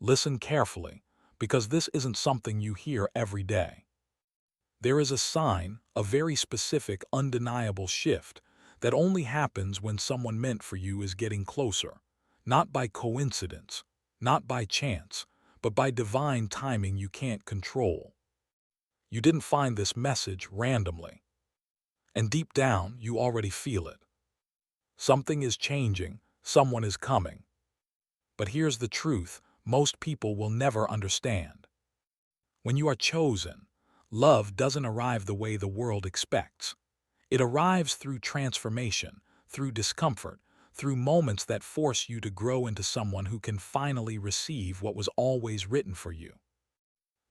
Listen carefully, because this isn't something you hear every day. There is a sign, a very specific, undeniable shift that only happens when someone meant for you is getting closer, not by coincidence, not by chance, but by divine timing you can't control. You didn't find this message randomly, and deep down you already feel it. Something is changing, someone is coming. But here's the truth most people will never understand. When you are chosen, love doesn't arrive the way the world expects. It arrives through transformation, through discomfort, through moments that force you to grow into someone who can finally receive what was always written for you.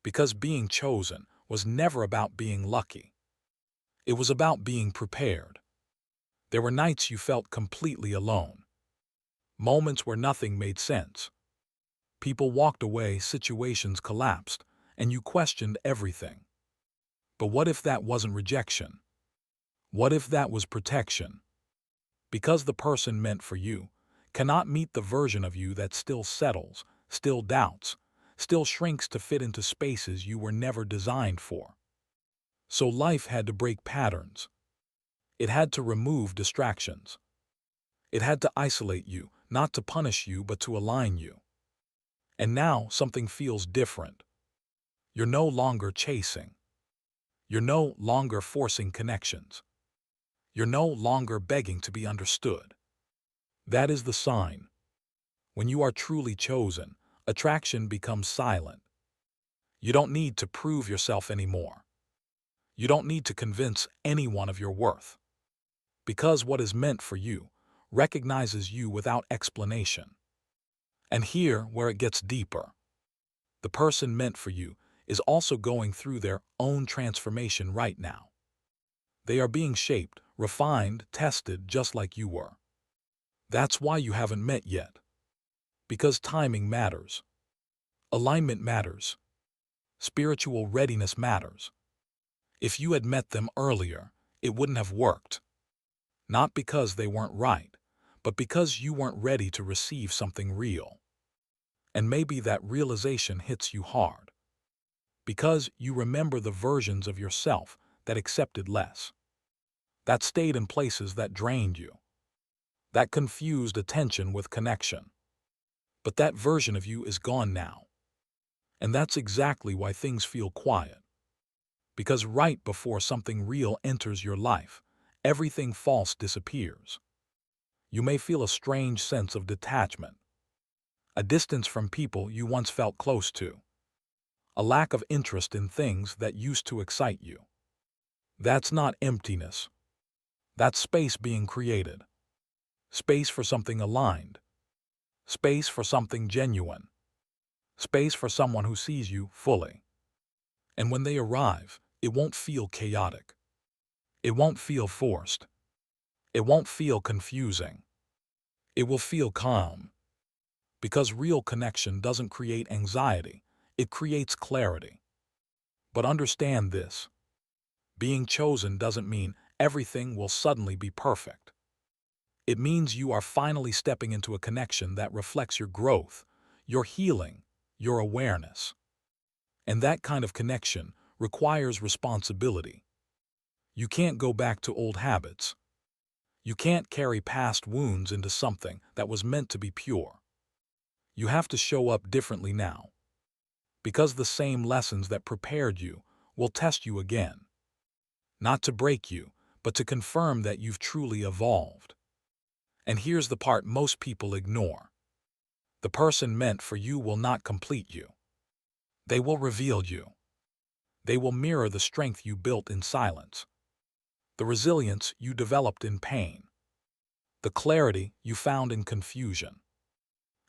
Because being chosen was never about being lucky. It was about being prepared. There were nights you felt completely alone. Moments where nothing made sense. People walked away, situations collapsed, and you questioned everything. But what if that wasn't rejection? What if that was protection? Because the person meant for you cannot meet the version of you that still settles, still doubts, still shrinks to fit into spaces you were never designed for. So life had to break patterns. It had to remove distractions. It had to isolate you, not to punish you, but to align you. And now something feels different. You're no longer chasing. You're no longer forcing connections. You're no longer begging to be understood. That is the sign. When you are truly chosen, attraction becomes silent. You don't need to prove yourself anymore. You don't need to convince anyone of your worth. Because what is meant for you recognizes you without explanation. And here, where it gets deeper, the person meant for you is also going through their own transformation right now. They are being shaped, refined, tested just like you were. That's why you haven't met yet. Because timing matters. Alignment matters. Spiritual readiness matters. If you had met them earlier, it wouldn't have worked. Not because they weren't right, but because you weren't ready to receive something real. And maybe that realization hits you hard. Because you remember the versions of yourself that accepted less. That stayed in places that drained you. That confused attention with connection. But that version of you is gone now. And that's exactly why things feel quiet. Because right before something real enters your life, everything false disappears. You may feel a strange sense of detachment, a distance from people you once felt close to, a lack of interest in things that used to excite you. That's not emptiness. That's space being created. Space for something aligned. Space for something genuine. Space for someone who sees you fully. And when they arrive, it won't feel chaotic. It won't feel forced. It won't feel confusing. It will feel calm. Because real connection doesn't create anxiety, it creates clarity. But understand this. Being chosen doesn't mean everything will suddenly be perfect. It means you are finally stepping into a connection that reflects your growth, your healing, your awareness. And that kind of connection requires responsibility. You can't go back to old habits. You can't carry past wounds into something that was meant to be pure. You have to show up differently now. Because the same lessons that prepared you will test you again. Not to break you, but to confirm that you've truly evolved. And here's the part most people ignore. The person meant for you will not complete you. They will reveal you. They will mirror the strength you built in silence, the resilience you developed in pain, the clarity you found in confusion.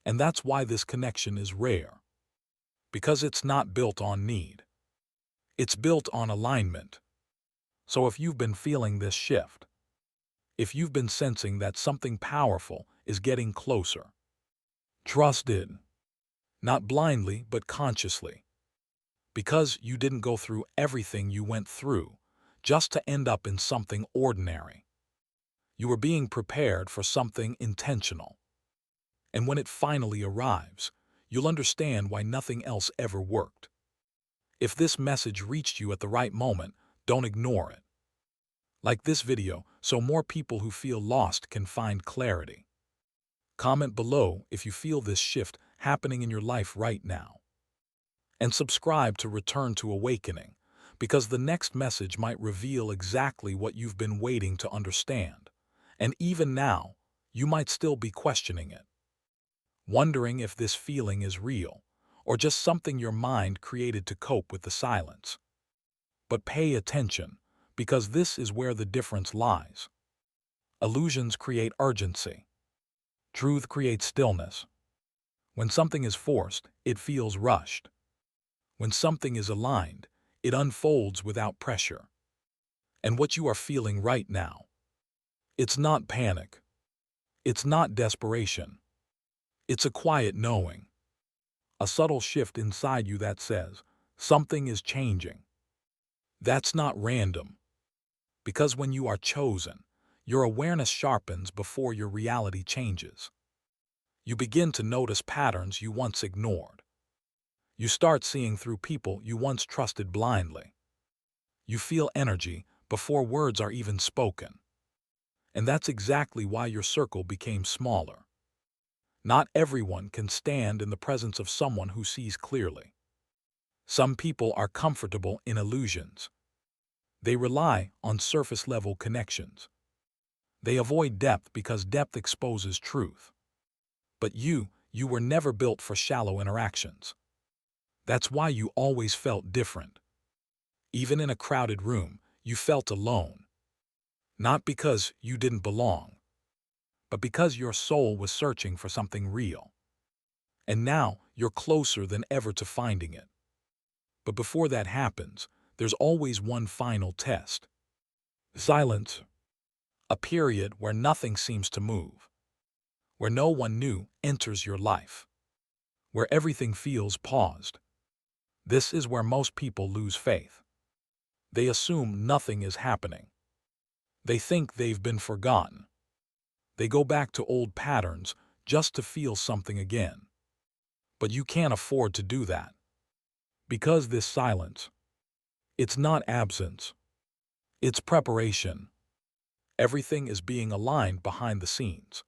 And that's why this connection is rare. Because it's not built on need. It's built on alignment. So if you've been feeling this shift, if you've been sensing that something powerful is getting closer, trust it. Not blindly, but consciously. Because you didn't go through everything you went through just to end up in something ordinary. You were being prepared for something intentional. And when it finally arrives, you'll understand why nothing else ever worked. If this message reached you at the right moment, don't ignore it. Like this video so more people who feel lost can find clarity. Comment below if you feel this shift happening in your life right now. And subscribe to Return to Awakening, because the next message might reveal exactly what you've been waiting to understand. And even now, you might still be questioning it, wondering if this feeling is real or just something your mind created to cope with the silence. But pay attention, because this is where the difference lies. Illusions create urgency. Truth creates stillness. When something is forced, it feels rushed. When something is aligned, it unfolds without pressure. And what you are feeling right now, it's not panic. It's not desperation. It's a quiet knowing. A subtle shift inside you that says, something is changing. That's not random. Because when you are chosen, your awareness sharpens before your reality changes. You begin to notice patterns you once ignored. You start seeing through people you once trusted blindly. You feel energy before words are even spoken. And that's exactly why your circle became smaller. Not everyone can stand in the presence of someone who sees clearly. Some people are comfortable in illusions. They rely on surface-level connections. They avoid depth because depth exposes truth. But you were never built for shallow interactions. That's why you always felt different. Even in a crowded room, you felt alone. Not because you didn't belong, but because your soul was searching for something real. And now you're closer than ever to finding it. But before that happens, there's always one final test. Silence. A period where nothing seems to move. Where no one new enters your life. Where everything feels paused. This is where most people lose faith. They assume nothing is happening. They think they've been forgotten. They go back to old patterns just to feel something again. But you can't afford to do that. Because this silence, it's not absence. It's preparation. Everything is being aligned behind the scenes.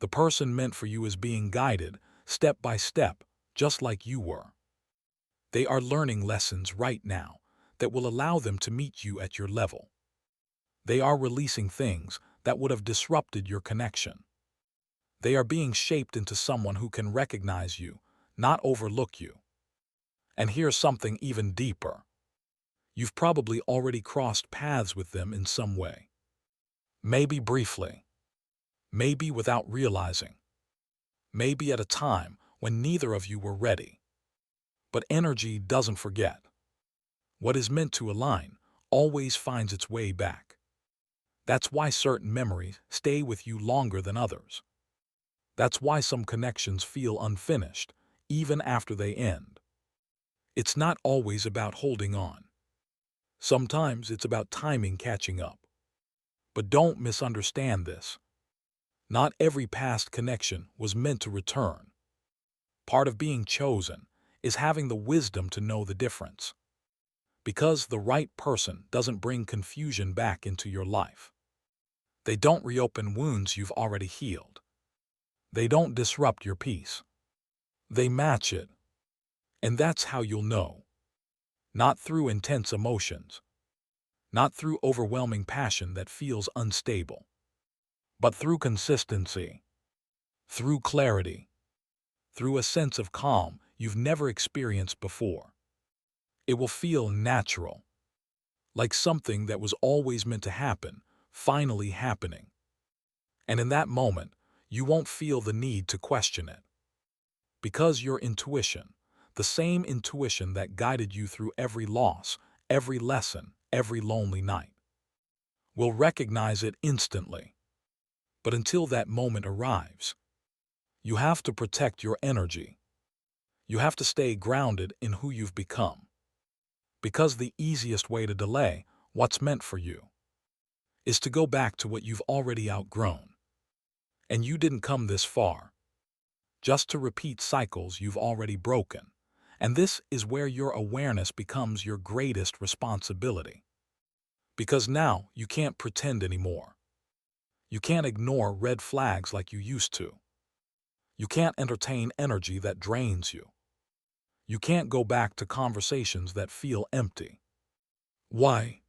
The person meant for you is being guided, step by step, just like you were. They are learning lessons right now that will allow them to meet you at your level. They are releasing things that would have disrupted your connection. They are being shaped into someone who can recognize you, not overlook you. And here's something even deeper. You've probably already crossed paths with them in some way. Maybe briefly. Maybe without realizing. Maybe at a time when neither of you were ready. But energy doesn't forget. What is meant to align always finds its way back. That's why certain memories stay with you longer than others. That's why some connections feel unfinished, even after they end. It's not always about holding on. Sometimes it's about timing catching up. But don't misunderstand this. Not every past connection was meant to return. Part of being chosen is having the wisdom to know the difference. Because the right person doesn't bring confusion back into your life. They don't reopen wounds you've already healed. They don't disrupt your peace. They match it. And that's how you'll know. Not through intense emotions. Not through overwhelming passion that feels unstable. But through consistency. Through clarity. Through a sense of calm you've never experienced before. It will feel natural. Like something that was always meant to happen, finally happening. And in that moment, you won't feel the need to question it. Because your intuition, the same intuition that guided you through every loss, every lesson, every lonely night, will recognize it instantly. But until that moment arrives, you have to protect your energy. You have to stay grounded in who you've become. Because the easiest way to delay what's meant for you is to go back to what you've already outgrown. And you didn't come this far just to repeat cycles you've already broken. And this is where your awareness becomes your greatest responsibility. Because now you can't pretend anymore. You can't ignore red flags like you used to. You can't entertain energy that drains you. You can't go back to conversations that feel empty. Why?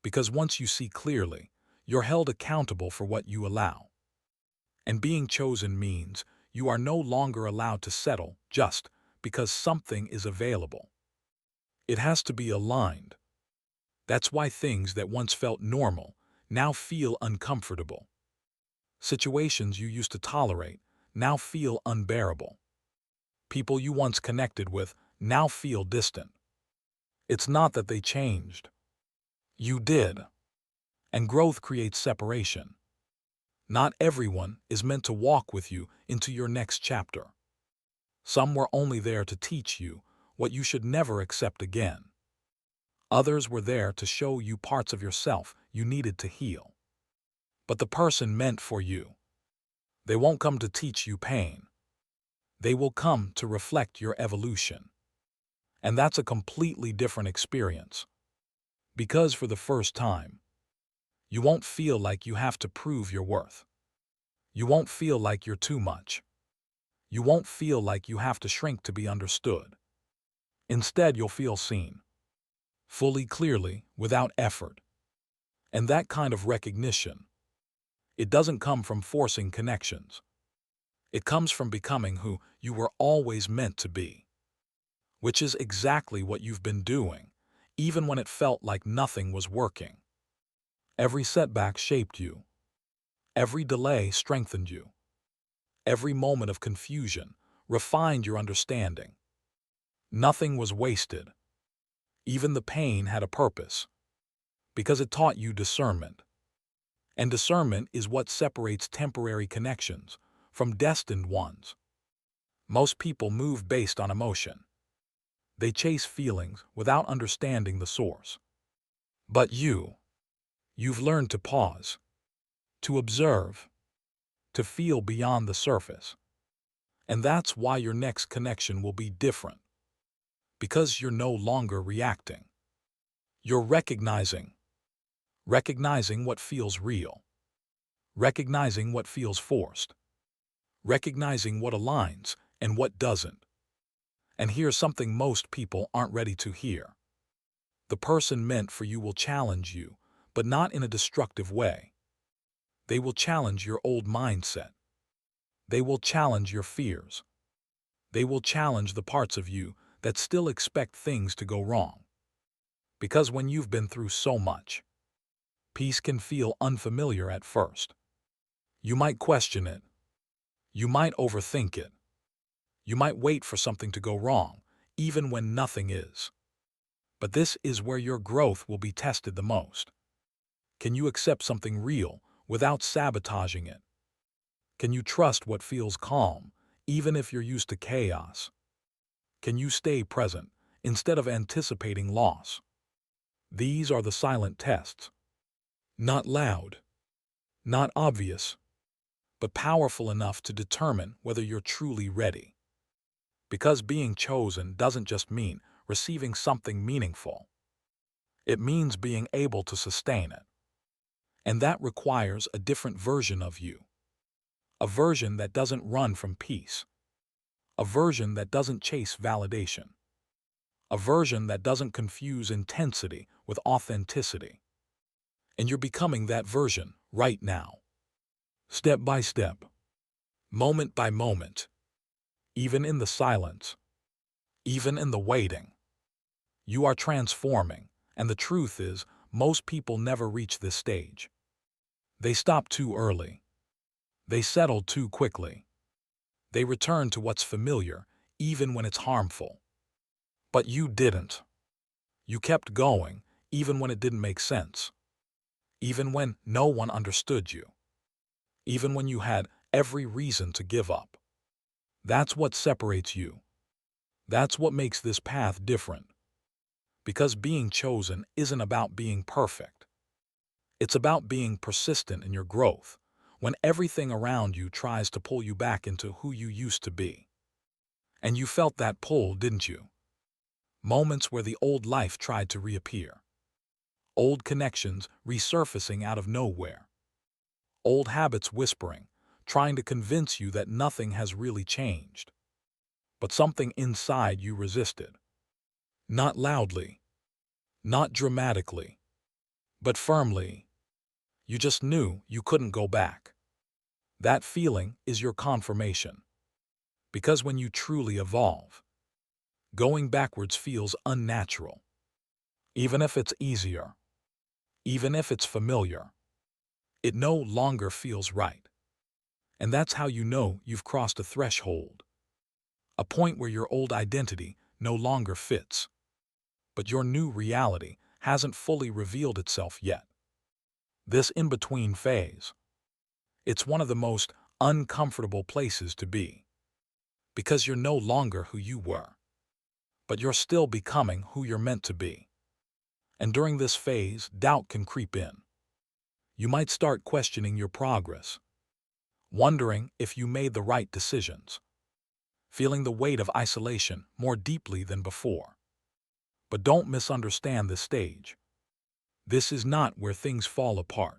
Because once you see clearly, you're held accountable for what you allow. And being chosen means you are no longer allowed to settle just because something is available. It has to be aligned. That's why things that once felt normal now feel uncomfortable. Situations you used to tolerate now feel unbearable. People you once connected with now feel distant. It's not that they changed. You did. And growth creates separation. Not everyone is meant to walk with you into your next chapter. Some were only there to teach you what you should never accept again. Others were there to show you parts of yourself you needed to heal. But the person meant for you, they won't come to teach you pain. They will come to reflect your evolution. And that's a completely different experience. Because for the first time, you won't feel like you have to prove your worth. You won't feel like you're too much. You won't feel like you have to shrink to be understood. Instead, you'll feel seen. Fully, clearly, without effort. And that kind of recognition, it doesn't come from forcing connections. It comes from becoming who you were always meant to be. Which is exactly what you've been doing, even when it felt like nothing was working. Every setback shaped you. Every delay strengthened you. Every moment of confusion refined your understanding. Nothing was wasted. Even the pain had a purpose, because it taught you discernment. And discernment is what separates temporary connections from destined ones. Most people move based on emotion. They chase feelings without understanding the source. But you've learned to pause, to observe, to feel beyond the surface. And that's why your next connection will be different. Because you're no longer reacting. You're recognizing what feels real. Recognizing what feels forced. Recognizing what aligns and what doesn't. And here's something most people aren't ready to hear. The person meant for you will challenge you, but not in a destructive way. They will challenge your old mindset. They will challenge your fears. They will challenge the parts of you that still expect things to go wrong. Because when you've been through so much, peace can feel unfamiliar at first. You might question it. You might overthink it. You might wait for something to go wrong, even when nothing is. But this is where your growth will be tested the most. Can you accept something real without sabotaging it? Can you trust what feels calm, even if you're used to chaos? Can you stay present instead of anticipating loss? These are the silent tests. Not loud, not obvious, but powerful enough to determine whether you're truly ready. Because being chosen doesn't just mean receiving something meaningful. It means being able to sustain it. And that requires a different version of you. A version that doesn't run from peace. A version that doesn't chase validation. A version that doesn't confuse intensity with authenticity. And you're becoming that version right now. Step by step. Moment by moment. Even in the silence. Even in the waiting. You are transforming, and the truth is, most people never reach this stage. They stop too early. They settle too quickly. They return to what's familiar, even when it's harmful. But you didn't. You kept going, even when it didn't make sense. Even when no one understood you. Even when you had every reason to give up. That's what separates you. That's what makes this path different. Because being chosen isn't about being perfect. It's about being persistent in your growth, when everything around you tries to pull you back into who you used to be. And you felt that pull, didn't you? Moments where the old life tried to reappear. Old connections resurfacing out of nowhere. Old habits whispering, trying to convince you that nothing has really changed. But something inside you resisted. Not loudly, not dramatically, but firmly. You just knew you couldn't go back. That feeling is your confirmation. Because when you truly evolve, going backwards feels unnatural. Even if it's easier, even if it's familiar, it no longer feels right. And that's how you know you've crossed a threshold. A point where your old identity no longer fits. But your new reality hasn't fully revealed itself yet. This in-between phase, it's one of the most uncomfortable places to be. Because you're no longer who you were. But you're still becoming who you're meant to be. And during this phase, doubt can creep in. You might start questioning your progress, wondering if you made the right decisions, feeling the weight of isolation more deeply than before. But don't misunderstand this stage. This is not where things fall apart.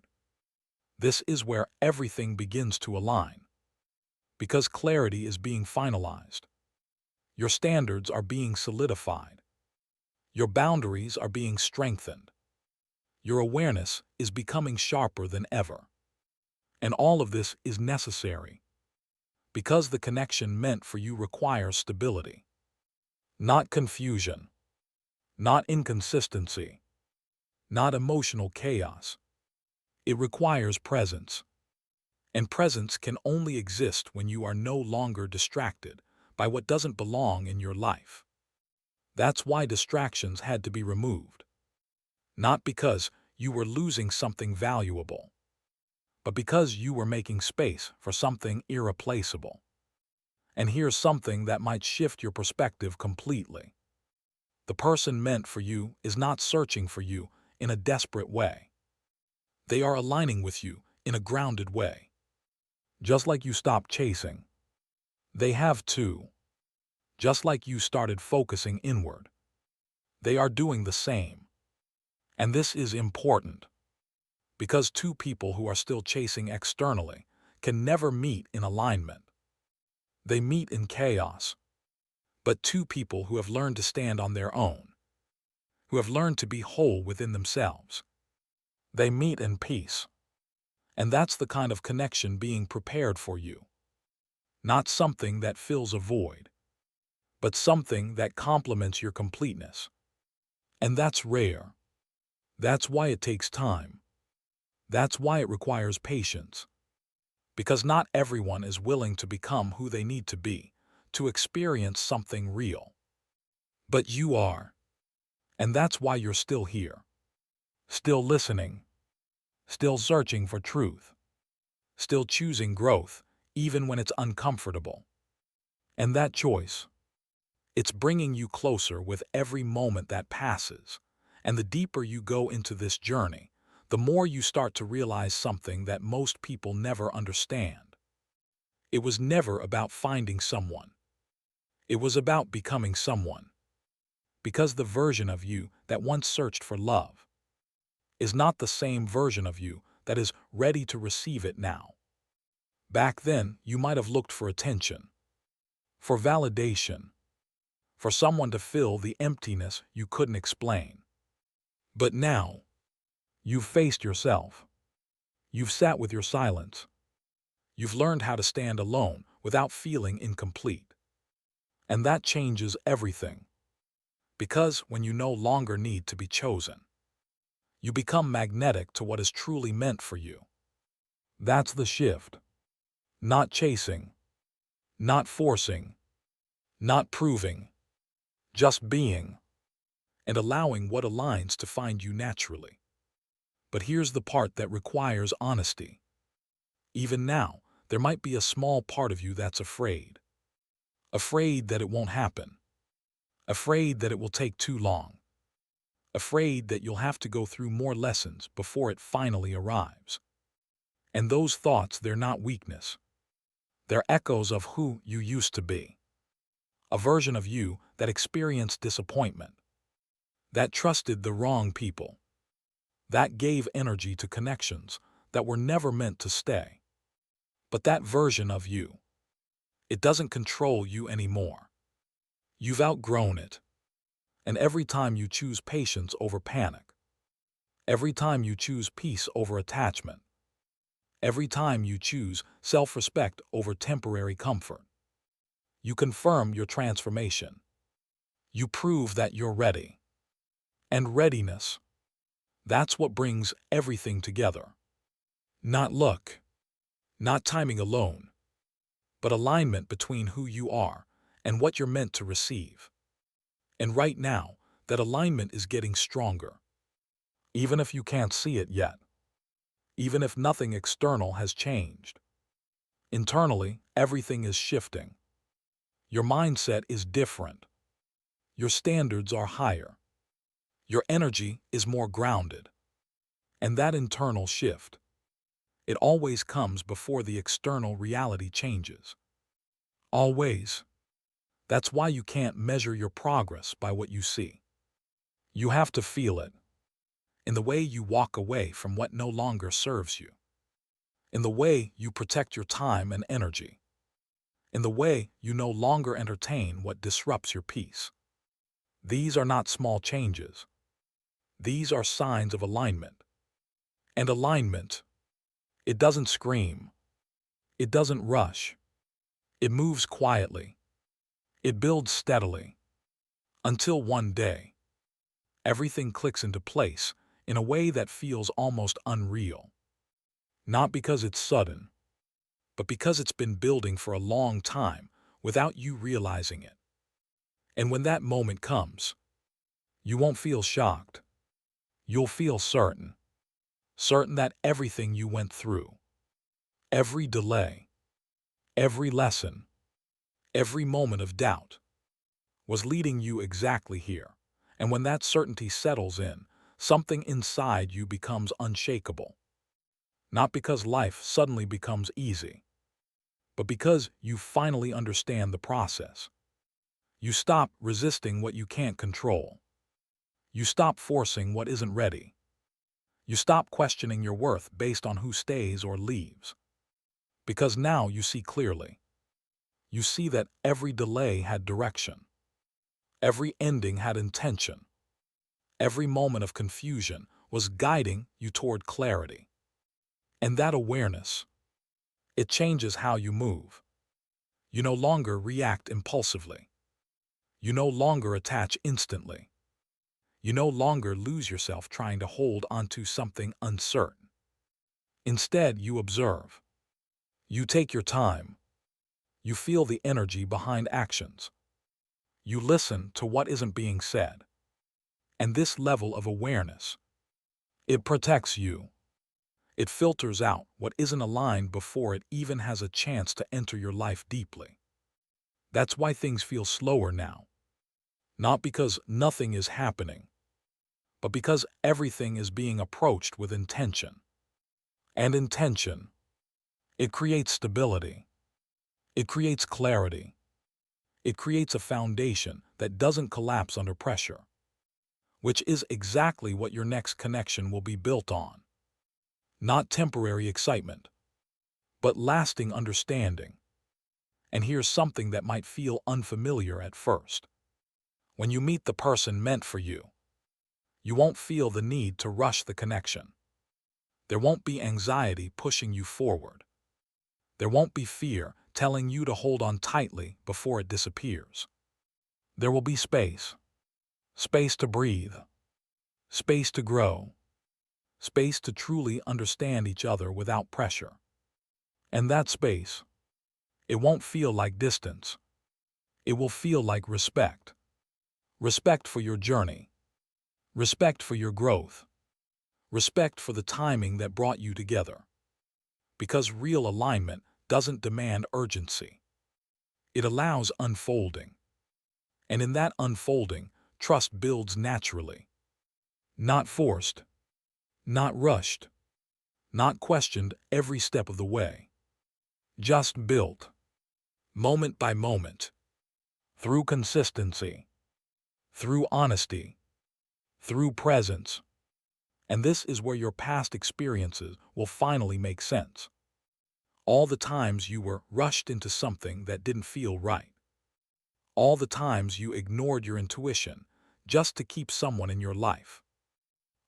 This is where everything begins to align. Because clarity is being finalized. Your standards are being solidified. Your boundaries are being strengthened. Your awareness is becoming sharper than ever. And all of this is necessary. Because the connection meant for you requires stability. Not confusion. Not inconsistency. Not emotional chaos. It requires presence. And presence can only exist when you are no longer distracted by what doesn't belong in your life. That's why distractions had to be removed. Not because you were losing something valuable, but because you were making space for something irreplaceable. And here's something that might shift your perspective completely. The person meant for you is not searching for you in a desperate way. They are aligning with you in a grounded way. Just like you stopped chasing. They have too. Just like you started focusing inward. They are doing the same. And this is important. Because two people who are still chasing externally can never meet in alignment. They meet in chaos. But two people who have learned to stand on their own, who have learned to be whole within themselves, they meet in peace. And that's the kind of connection being prepared for you. Not something that fills a void, but something that complements your completeness. And that's rare. That's why it takes time. That's why it requires patience. Because not everyone is willing to become who they need to be, to experience something real. But you are. And that's why you're still here. Still listening. Still searching for truth. Still choosing growth, even when it's uncomfortable. And that choice, it's bringing you closer with every moment that passes. And the deeper you go into this journey, the more you start to realize something that most people never understand. It was never about finding someone. It was about becoming someone. Because the version of you that once searched for love is not the same version of you that is ready to receive it now. Back then, you might have looked for attention, for validation, for someone to fill the emptiness you couldn't explain. But now, you've faced yourself. You've sat with your silence. You've learned how to stand alone without feeling incomplete. And that changes everything. Because when you no longer need to be chosen, you become magnetic to what is truly meant for you. That's the shift. Not chasing, not forcing, not proving, just being, and allowing what aligns to find you naturally. But here's the part that requires honesty. Even now, there might be a small part of you that's afraid. Afraid that it won't happen. Afraid that it will take too long. Afraid that you'll have to go through more lessons before it finally arrives. And those thoughts, they're not weakness. They're echoes of who you used to be. A version of you that experienced disappointment, that trusted the wrong people, that gave energy to connections that were never meant to stay. But that version of you, it doesn't control you anymore. You've outgrown it. And every time you choose patience over panic, every time you choose peace over attachment, every time you choose self-respect over temporary comfort, you confirm your transformation. You prove that you're ready. And readiness, that's what brings everything together. Not luck, not timing alone, but alignment between who you are and what you're meant to receive. And right now, that alignment is getting stronger. Even if you can't see it yet. Even if nothing external has changed. Internally, everything is shifting. Your mindset is different. Your standards are higher. Your energy is more grounded. And that internal shift, it always comes before the external reality changes. Always. That's why you can't measure your progress by what you see. You have to feel it. In the way you walk away from what no longer serves you. In the way you protect your time and energy. In the way you no longer entertain what disrupts your peace. These are not small changes. These are signs of alignment. And alignment, it doesn't scream. It doesn't rush. It moves quietly. It builds steadily. Until one day, everything clicks into place in a way that feels almost unreal. Not because it's sudden, but because it's been building for a long time without you realizing it. And when that moment comes, you won't feel shocked. You'll feel certain. Certain that everything you went through, every delay, every lesson, every moment of doubt, was leading you exactly here. And when that certainty settles in, something inside you becomes unshakable. Not because life suddenly becomes easy, but because you finally understand the process. You stop resisting what you can't control. You stop forcing what isn't ready. You stop questioning your worth based on who stays or leaves. Because now you see clearly. You see that every delay had direction. Every ending had intention. Every moment of confusion was guiding you toward clarity. And that awareness, it changes how you move. You no longer react impulsively. You no longer attach instantly. You no longer lose yourself trying to hold onto something uncertain. Instead, you observe. You take your time. You feel the energy behind actions. You listen to what isn't being said. And this level of awareness, it protects you. It filters out what isn't aligned before it even has a chance to enter your life deeply. That's why things feel slower now. Not because nothing is happening, but because everything is being approached with intention. And intention, it creates stability. It creates clarity. It creates a foundation that doesn't collapse under pressure, which is exactly what your next connection will be built on. Not temporary excitement, but lasting understanding. And here's something that might feel unfamiliar at first. When you meet the person meant for you, you won't feel the need to rush the connection. There won't be anxiety pushing you forward. There won't be fear telling you to hold on tightly before it disappears. There will be space. Space to breathe. Space to grow. Space to truly understand each other without pressure. And that space, it won't feel like distance. It will feel like respect. Respect for your journey. Respect for your growth. Respect for the timing that brought you together. Because real alignment doesn't demand urgency. It allows unfolding. And in that unfolding, trust builds naturally. Not forced. Not rushed. not questioned every step of the way. Just built, moment by moment, through consistency, through honesty, through presence. And this is where your past experiences will finally make sense. All the times you were rushed into something that didn't feel right. All the times you ignored your intuition just to keep someone in your life.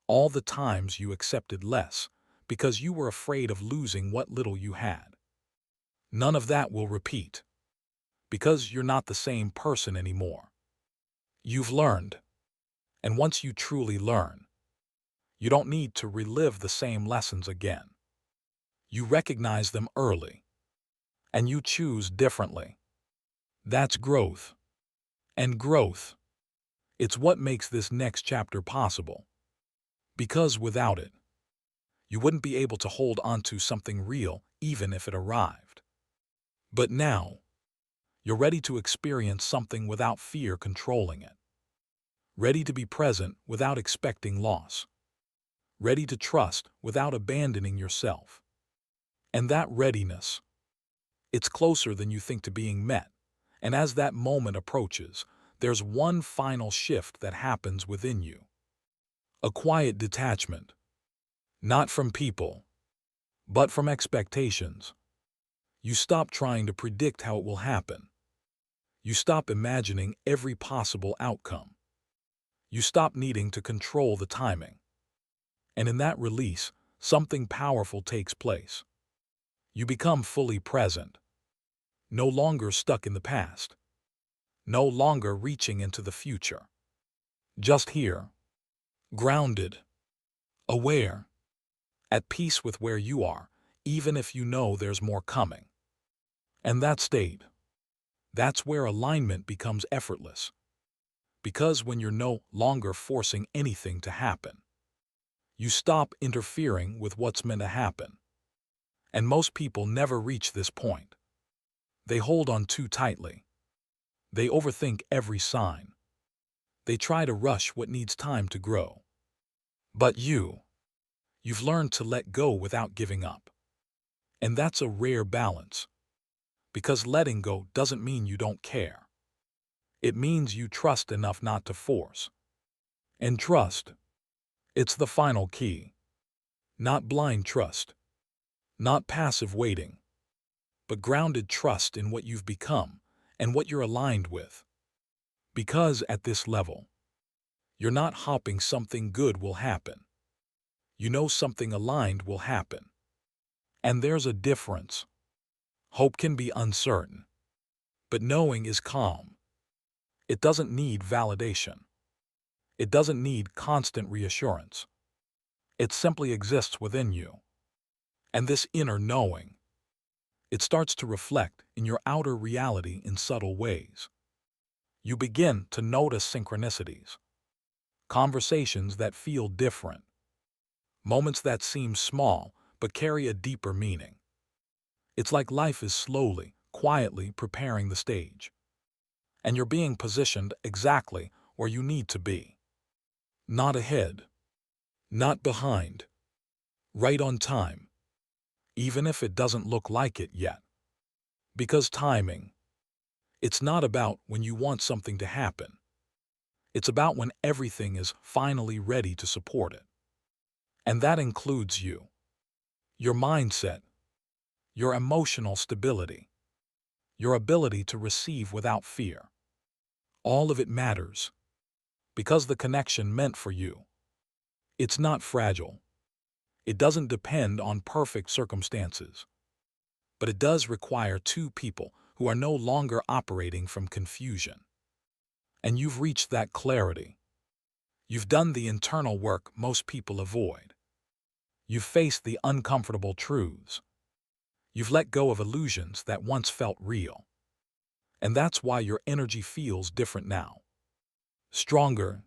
All the times you accepted less because you were afraid of losing what little you had. None of that will repeat because you're not the same person anymore. You've learned, and once you truly learn, you don't need to relive the same lessons again. You recognize them early, and you choose differently. That's growth. And growth, it's what makes this next chapter possible. Because without it, you wouldn't be able to hold onto something real even if it arrived. But now, you're ready to experience something without fear controlling it. Ready to be present without expecting loss. Ready to trust without abandoning yourself. And that readiness, it's closer than you think to being met. And as that moment approaches, there's one final shift that happens within you. A quiet detachment. Not from people, but from expectations. You stop trying to predict how it will happen. You stop imagining every possible outcome. You stop needing to control the timing. And in that release, something powerful takes place. You become fully present. No longer stuck in the past. No longer reaching into the future. Just here. Grounded. Aware. At peace with where you are, even if you know there's more coming. And that state, that's where alignment becomes effortless. Because when you're no longer forcing anything to happen, you stop interfering with what's meant to happen. And most people never reach this point. They hold on too tightly. They overthink every sign. They try to rush what needs time to grow. But you've learned to let go without giving up. And that's a rare balance. Because letting go doesn't mean you don't care. It means you trust enough not to force. And trust, it's the final key. Not blind trust. Not passive waiting. But grounded trust in what you've become and what you're aligned with. Because at this level, you're not hoping something good will happen. You know something aligned will happen. And there's a difference. Hope can be uncertain. But knowing is calm. It doesn't need validation. It doesn't need constant reassurance. It simply exists within you. And this inner knowing, it starts to reflect in your outer reality in subtle ways. You begin to notice synchronicities, conversations that feel different, moments that seem small but carry a deeper meaning. It's like life is slowly, quietly preparing the stage. And you're being positioned exactly where you need to be. Not ahead, not behind, right on time, even if it doesn't look like it yet. Because timing, it's not about when you want something to happen. It's about when everything is finally ready to support it. And that includes you, your mindset, your emotional stability, your ability to receive without fear. All of it matters because the connection meant for you, it's not fragile. It doesn't depend on perfect circumstances. But it does require two people who are no longer operating from confusion. And you've reached that clarity. You've done the internal work most people avoid. You've faced the uncomfortable truths. You've let go of illusions that once felt real. And that's why your energy feels different now. Stronger,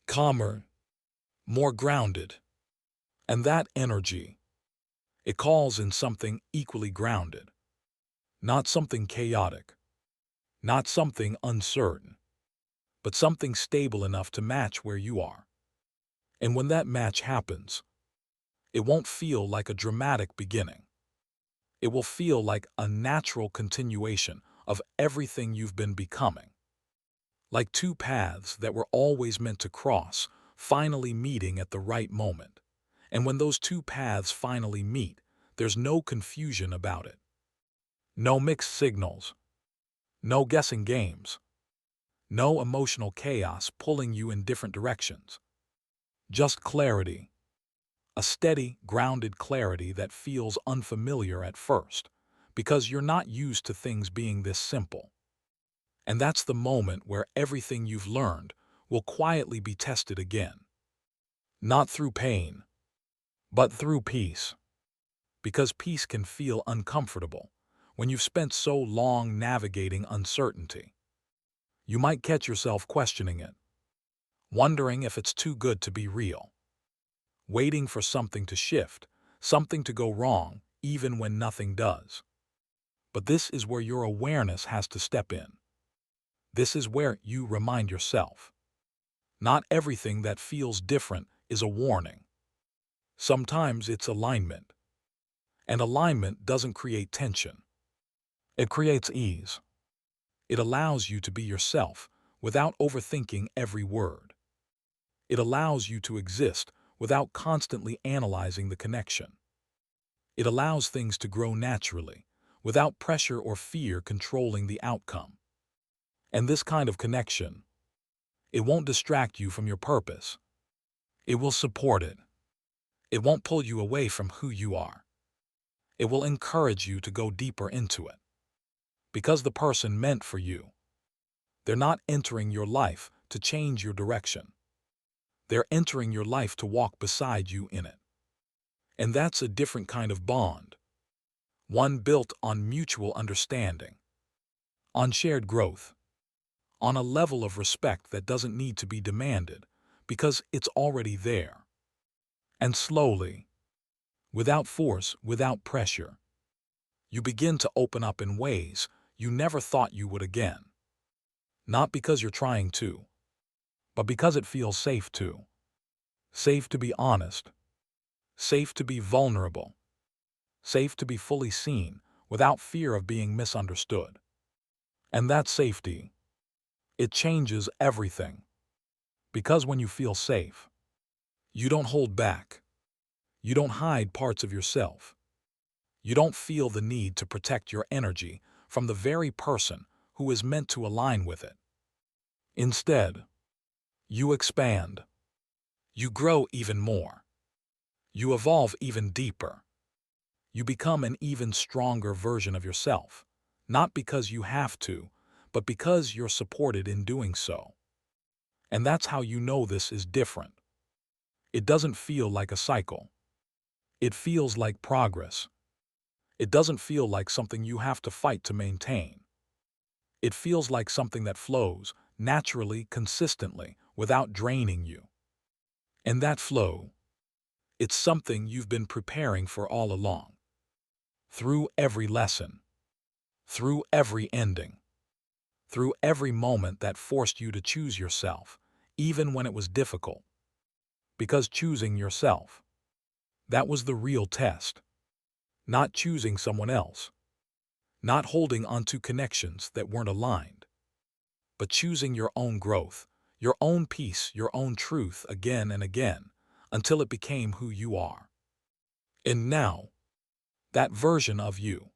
calmer, more grounded. And that energy, it calls in something equally grounded. Not something chaotic. Not something uncertain. But something stable enough to match where you are. And when that match happens, It won't feel like a dramatic beginning. It will feel like a natural continuation of everything you've been becoming. Like two paths that were always meant to cross, finally meeting at the right moment. And when those two paths finally meet, there's no confusion about it. No mixed signals. No guessing games. No emotional chaos pulling you in different directions. Just clarity. A steady, grounded clarity that feels unfamiliar at first, because you're not used to things being this simple. And that's the moment where everything you've learned will quietly be tested again. Not through pain, but through peace. Because peace can feel uncomfortable when you've spent so long navigating uncertainty. You might catch yourself questioning it, wondering if it's too good to be real, waiting for something to shift, something to go wrong, even when nothing does. But this is where your awareness has to step in. This is where you remind yourself. Not everything that feels different is a warning. Sometimes it's alignment. And alignment doesn't create tension. It creates ease. It allows you to be yourself without overthinking every word. It allows you to exist without constantly analyzing the connection. It allows things to grow naturally, without pressure or fear controlling the outcome. And this kind of connection, it won't distract you from your purpose. It will support it. It won't pull you away from who you are. It will encourage you to go deeper into it. Because the person meant for you, they're not entering your life to change your direction. They're entering your life to walk beside you in it. And that's a different kind of bond. One built on mutual understanding, on shared growth, on a level of respect that doesn't need to be demanded because it's already there. And slowly, without force, without pressure, you begin to open up in ways you never thought you would again. Not because you're trying to, but because it feels safe to. Safe to be honest. Safe to be vulnerable. Safe to be fully seen without fear of being misunderstood. And that safety, it changes everything. Because when you feel safe, you don't hold back. You don't hide parts of yourself. You don't feel the need to protect your energy from the very person who is meant to align with it. Instead, you expand. You grow even more. You evolve even deeper. You become an even stronger version of yourself, not because you have to, but because you're supported in doing so. And that's how you know this is different. It doesn't feel like a cycle. It feels like progress. It doesn't feel like something you have to fight to maintain. It feels like something that flows naturally, consistently, without draining you. And that flow, it's something you've been preparing for all along. Through every lesson, through every ending, through every moment that forced you to choose yourself, even when it was difficult. Because choosing yourself, that was the real test. Not choosing someone else, not holding onto connections that weren't aligned, but choosing your own growth, your own peace, your own truth again and again, until it became who you are. And now, that version of you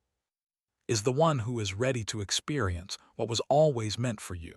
is the one who is ready to experience what was always meant for you.